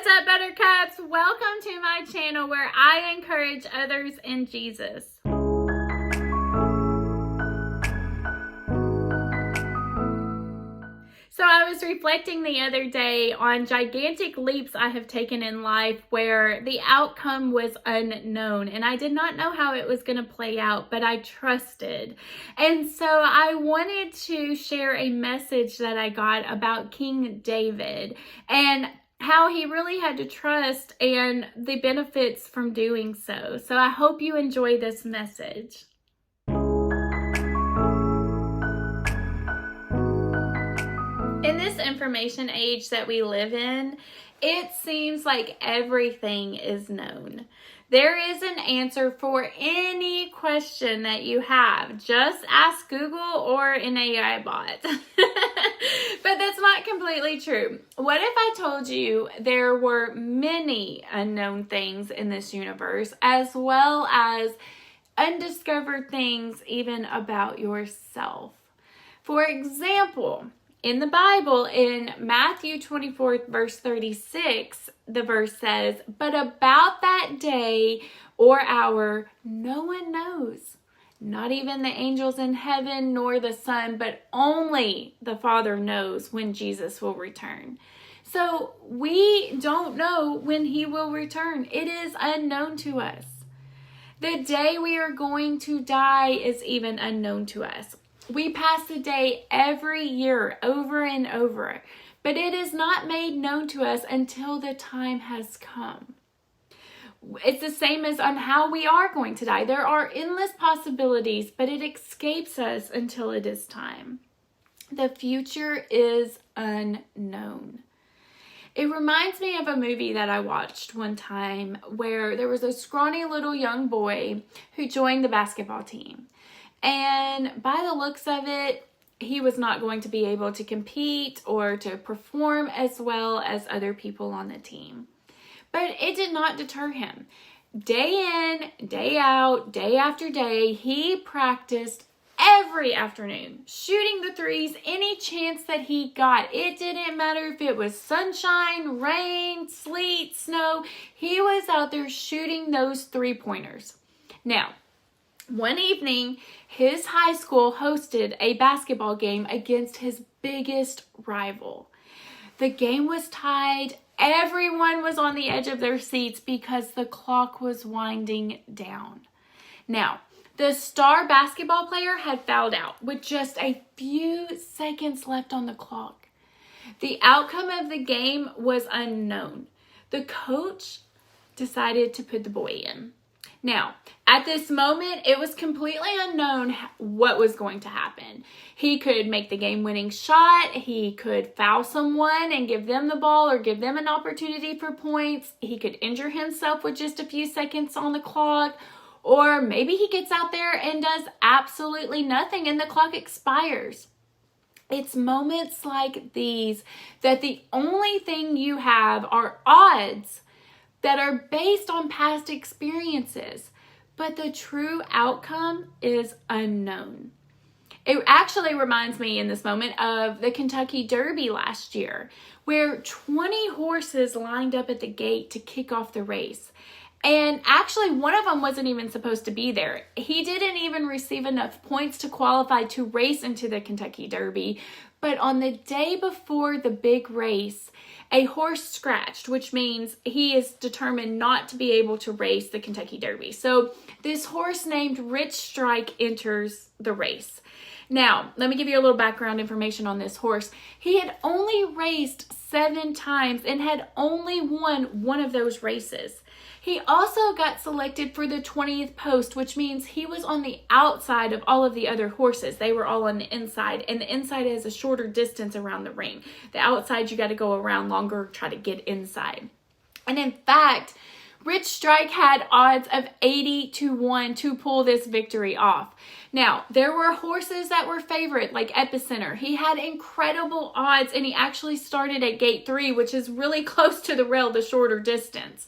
What's up, Buttercups? Welcome to my channel where I encourage others in Jesus. So I was reflecting the other day on gigantic leaps I have taken in life where the outcome was unknown and I did not know how it was going to play out, but I trusted. And so I wanted to share a message that I got about King David and how he really had to trust and the benefits from doing so. So I hope you enjoy this message. In this information age that we live in, it seems like everything is known. There is an answer for any question that you have. Just ask Google or an AI bot. But that's not completely true. What if I told you there were many unknown things in this universe, as well as undiscovered things even about yourself? For example, in the Bible, in Matthew 24, verse 36, the verse says, "But about that day or hour, no one knows, not even the angels in heaven nor the Son, but only the Father knows when Jesus will return." So we don't know when he will return. It is unknown to us. The day we are going to die is even unknown to us. We pass the day every year over and over, but it is not made known to us until the time has come. It's the same as on how we are going to die. There are endless possibilities, but it escapes us until it is time. The future is unknown. It reminds me of a movie that I watched one time where there was a scrawny little young boy who joined the basketball team. And by the looks of it, he was not going to be able to compete or to perform as well as other people on the team. But it did not deter him. Day in, day out, day after day, he practiced every afternoon, shooting the threes any chance that he got. It didn't matter if it was sunshine, rain, sleet, snow. He was out there shooting those three-pointers. Now, one evening, his high school hosted a basketball game against his biggest rival. The game was tied. Everyone was on the edge of their seats because the clock was winding down. Now, the star basketball player had fouled out with just a few seconds left on the clock. The outcome of the game was unknown. The coach decided to put the boy in. Now, at this moment, it was completely unknown what was going to happen. He could make the game-winning shot. He could foul someone and give them the ball or give them an opportunity for points. He could injure himself with just a few seconds on the clock. Or maybe he gets out there and does absolutely nothing and the clock expires. It's moments like these that the only thing you have are odds that are based on past experiences, but the true outcome is unknown. It actually reminds me in this moment of the Kentucky Derby last year, where 20 horses lined up at the gate to kick off the race. And actually, one of them wasn't even supposed to be there. He didn't even receive enough points to qualify to race into the Kentucky Derby. But on the day before the big race, a horse scratched, which means he is determined not to be able to race the Kentucky Derby. So this horse named Rich Strike enters the race. Now, let me give you a little background information on this horse. He had only raced 7 times and had only won one of those races. He also got selected for the 20th post, which means he was on the outside of all of the other horses. They were all on the inside, and the inside is a shorter distance around the ring. The outside, you got to go around longer, try to get inside. And in fact, Rich Strike had odds of 80-1 to pull this victory off. Now, there were horses that were favorite, like Epicenter. He had incredible odds, and he actually started at gate 3, which is really close to the rail, the shorter distance.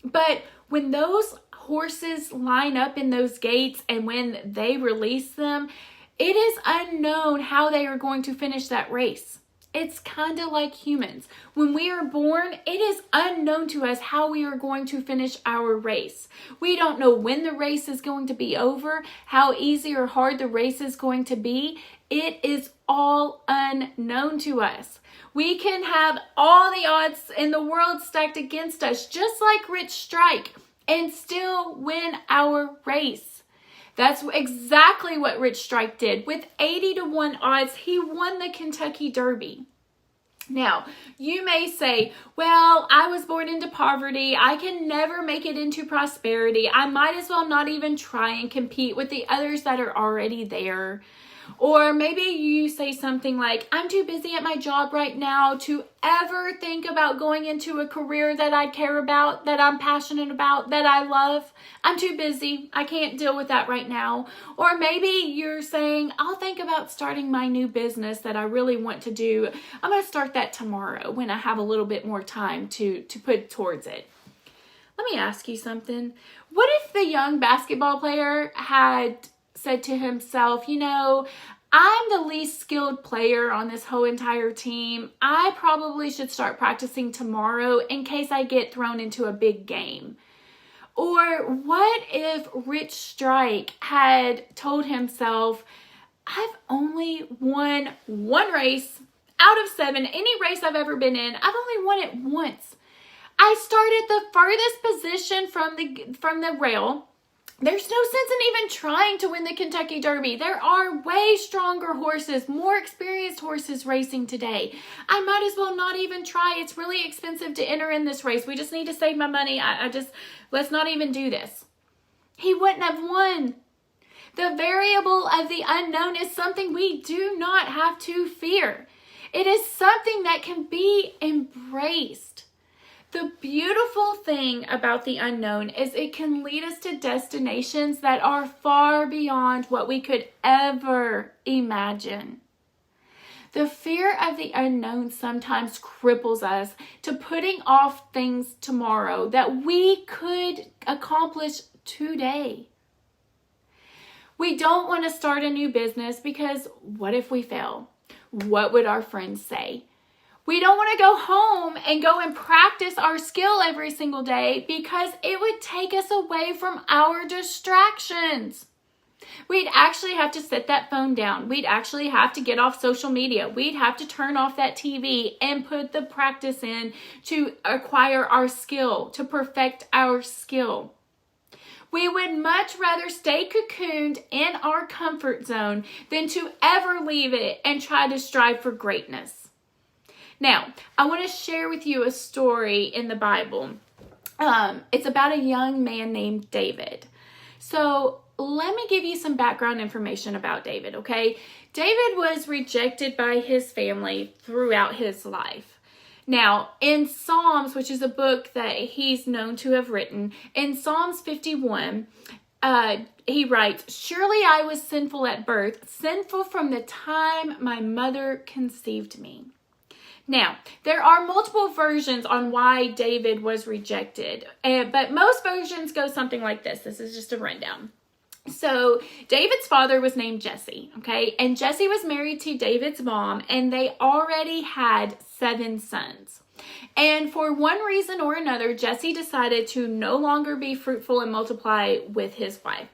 But when those horses line up in those gates and when they release them, it is unknown how they are going to finish that race. It's kind of like humans. When we are born, it is unknown to us how we are going to finish our race. We don't know when the race is going to be over, how easy or hard the race is going to be. It is all unknown to us. We can have all the odds in the world stacked against us, just like Rich Strike, and still win our race. That's exactly what Rich Strike did. With 80-1 odds, he won the Kentucky Derby. Now, you may say, well, I was born into poverty. I can never make it into prosperity. I might as well not even try and compete with the others that are already there. Or maybe you say something like, I'm too busy at my job right now to ever think about going into a career that I care about, that I'm passionate about, that I love. I'm too busy. I can't deal with that right now. Or maybe you're saying, I'll think about starting my new business that I really want to do. I'm going to start that tomorrow when I have a little bit more time to put towards it. Let me ask you something. What if the young basketball player had said to himself, I'm the least skilled player on this whole entire team. I probably should start practicing tomorrow in case I get thrown into a big game. Or what if Rich Strike had told himself, I've only won one race out of 7, any race I've ever been in. I've only won it once. I started the furthest position from the rail. There's no sense in even trying to win the Kentucky Derby. There are way stronger horses, more experienced horses racing today. I might as well not even try. It's really expensive to enter in this race. We just need to save my money. Let's not even do this. He wouldn't have won. The variable of the unknown is something we do not have to fear. It is something that can be embraced. The beautiful thing about the unknown is it can lead us to destinations that are far beyond what we could ever imagine. The fear of the unknown sometimes cripples us to putting off things tomorrow that we could accomplish today. We don't want to start a new business because what if we fail? What would our friends say? We don't want to go home and go and practice our skill every single day because it would take us away from our distractions. We'd actually have to set that phone down. We'd actually have to get off social media. We'd have to turn off that TV and put the practice in to acquire our skill, to perfect our skill. We would much rather stay cocooned in our comfort zone than to ever leave it and try to strive for greatness. Now, I want to share with you a story in the Bible. It's about a young man named David. So let me give you some background information about David, okay? David was rejected by his family throughout his life. Now, in Psalms, which is a book that he's known to have written, in Psalms 51, he writes, "Surely I was sinful at birth, sinful from the time my mother conceived me." Now, there are multiple versions on why David was rejected, but most versions go something like this. This is just a rundown. So, David's father was named Jesse, okay? And Jesse was married to David's mom, and they already had 7 sons. And for one reason or another, Jesse decided to no longer be fruitful and multiply with his wife.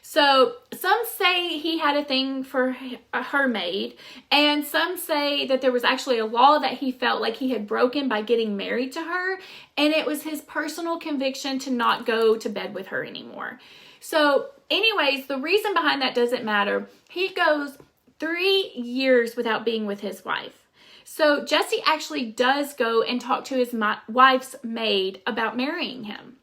So some say he had a thing for her maid, and some say that there was actually a law that he felt like he had broken by getting married to her, and it was his personal conviction to not go to bed with her anymore. So anyways, the reason behind that doesn't matter. He goes 3 years without being with his wife. So Jesse actually does go and talk to his wife's maid about marrying him.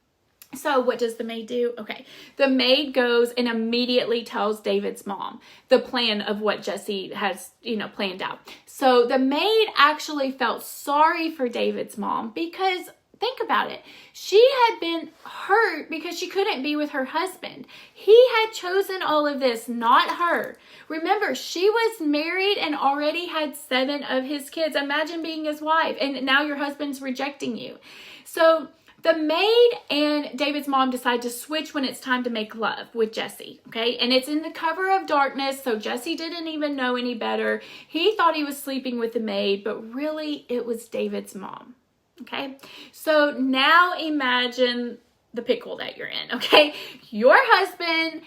So what does the maid do? Okay, the maid goes and immediately tells David's mom the plan of what Jesse has, planned out. So the maid actually felt sorry for David's mom because, think about it, she had been hurt because she couldn't be with her husband. He had chosen all of this, not her. Remember, she was married and already had 7 of his kids. Imagine being his wife, and now your husband's rejecting you. So The maid and David's mom decide to switch when it's time to make love with Jesse, okay? And it's in the cover of darkness, so Jesse didn't even know any better. He thought he was sleeping with the maid, but really it was David's mom, okay? So now imagine the pickle that you're in, okay? Your husband,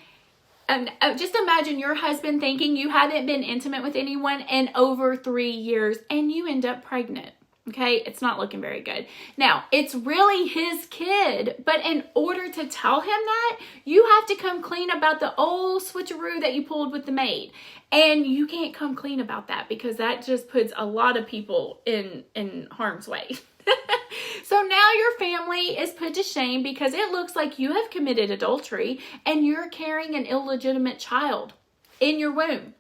and just imagine your husband thinking you haven't been intimate with anyone in over 3 years and you end up pregnant. Okay, it's not looking very good. Now, it's really his kid, but in order to tell him that, you have to come clean about the old switcheroo that you pulled with the maid. And you can't come clean about that because that just puts a lot of people in harm's way. So now your family is put to shame because it looks like you have committed adultery and you're carrying an illegitimate child in your womb.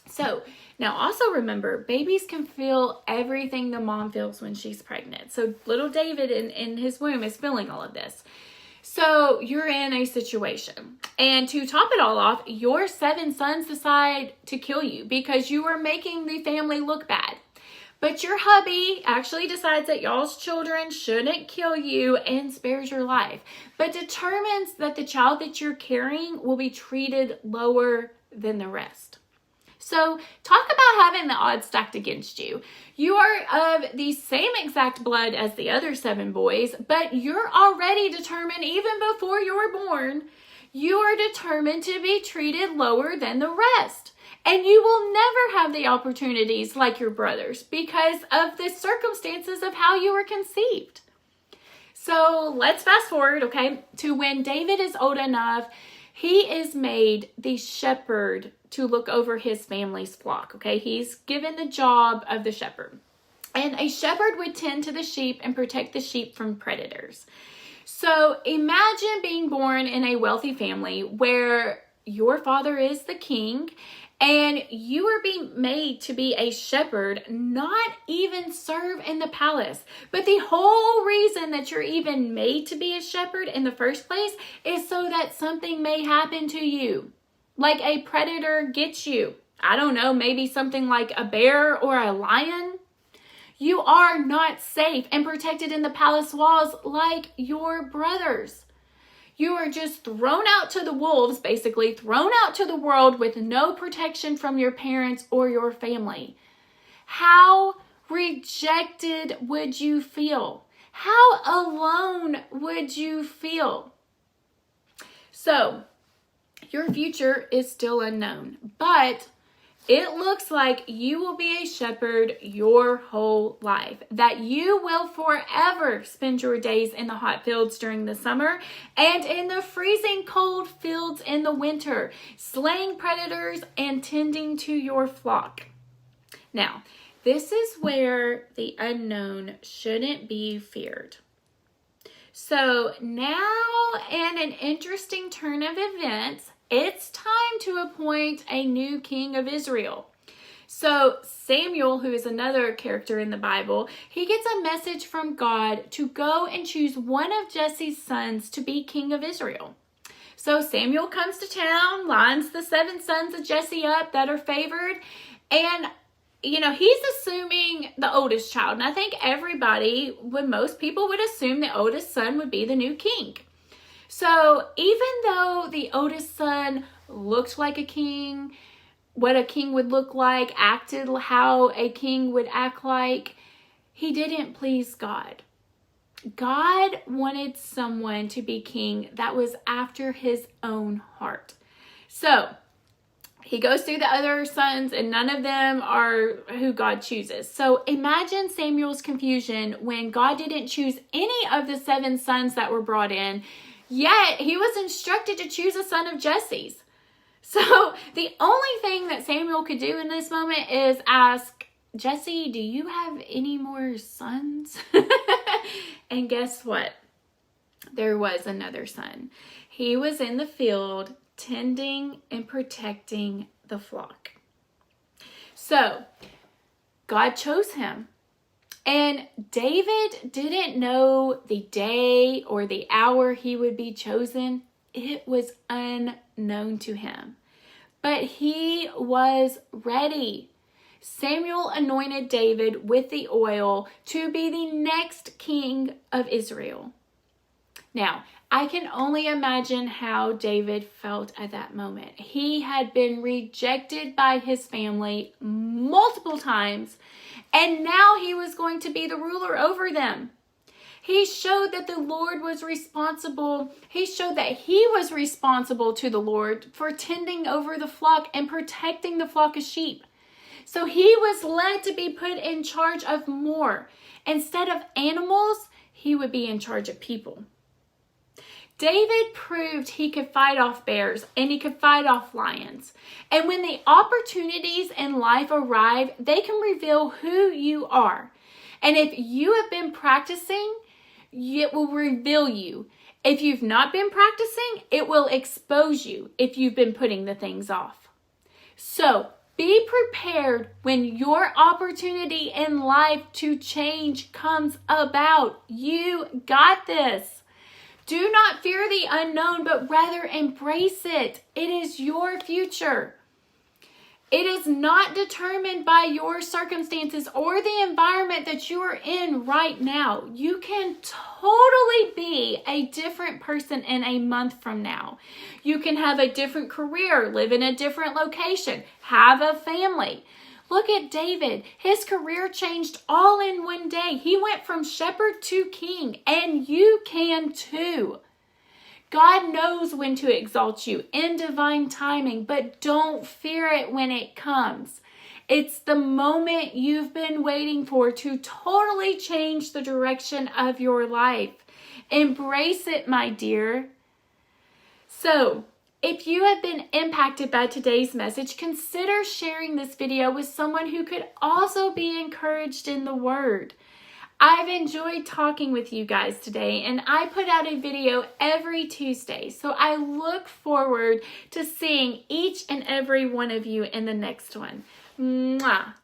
So now also remember, babies can feel everything the mom feels when she's pregnant. So little David in his womb is feeling all of this. So you're in a situation. And to top it all off, your 7 sons decide to kill you because you are making the family look bad. But your hubby actually decides that y'all's children shouldn't kill you and spares your life, but determines that the child that you're carrying will be treated lower than the rest. So talk about having the odds stacked against you. You are of the same exact blood as the other 7 boys, but you're already determined, even before you were born, you are determined to be treated lower than the rest. And you will never have the opportunities like your brothers because of the circumstances of how you were conceived. So let's fast forward, okay, to when David is old enough. He is made the shepherd to look over his family's flock, okay? He's given the job of the shepherd. And a shepherd would tend to the sheep and protect the sheep from predators. So imagine being born in a wealthy family where your father is the king and you are being made to be a shepherd, not even serve in the palace. But the whole reason that you're even made to be a shepherd in the first place is so that something may happen to you. Like a predator gets you. I don't know, maybe something like a bear or a lion. You are not safe and protected in the palace walls like your brothers. You are just thrown out to the wolves, basically thrown out to the world with no protection from your parents or your family. How rejected would you feel? How alone would you feel? So, your future is still unknown, but it looks like you will be a shepherd your whole life, that you will forever spend your days in the hot fields during the summer and in the freezing cold fields in the winter, slaying predators and tending to your flock. Now, this is where the unknown shouldn't be feared. So now, in an interesting turn of events, it's time to appoint a new king of Israel. So Samuel, who is another character in the Bible, he gets a message from God to go and choose one of Jesse's sons to be king of Israel. So Samuel comes to town, lines the 7 sons of Jesse up that are favored, and he's assuming the oldest child. And I think most people would assume the oldest son would be the new king. So even though the oldest son looked like a king, what a king would look like, acted how a king would act like, he didn't please God. God wanted someone to be king that was after his own heart. So he goes through the other sons and none of them are who God chooses. So imagine Samuel's confusion when God didn't choose any of the 7 sons that were brought in. Yet, he was instructed to choose a son of Jesse's. So, the only thing that Samuel could do in this moment is ask, Jesse, do you have any more sons? And guess what? There was another son. He was in the field tending and protecting the flock. So, God chose him. And David didn't know the day or the hour he would be chosen. It was unknown to him. But he was ready. Samuel anointed David with the oil to be the next king of Israel. Now, I can only imagine how David felt at that moment. He had been rejected by his family multiple times, and now he was going to be the ruler over them. He showed that the Lord was responsible. He showed that he was responsible to the Lord for tending over the flock and protecting the flock of sheep. So he was led to be put in charge of more. Instead of animals, he would be in charge of people. David proved he could fight off bears and he could fight off lions. And when the opportunities in life arrive, they can reveal who you are. And if you have been practicing, it will reveal you. If you've not been practicing, it will expose you if you've been putting the things off. So be prepared when your opportunity in life to change comes about. You got this. Do not fear the unknown, but rather embrace it. It is your future. It is not determined by your circumstances or the environment that you are in right now. You can totally be a different person in a month from now. You can have a different career, live in a different location, have a family. Look at David. His career changed all in one day. He went from shepherd to king, and you can too. God knows when to exalt you in divine timing, but don't fear it when it comes. It's the moment you've been waiting for to totally change the direction of your life. Embrace it, my dear. So, if you have been impacted by today's message, consider sharing this video with someone who could also be encouraged in the Word. I've enjoyed talking with you guys today, and I put out a video every Tuesday, so I look forward to seeing each and every one of you in the next one. Mwah!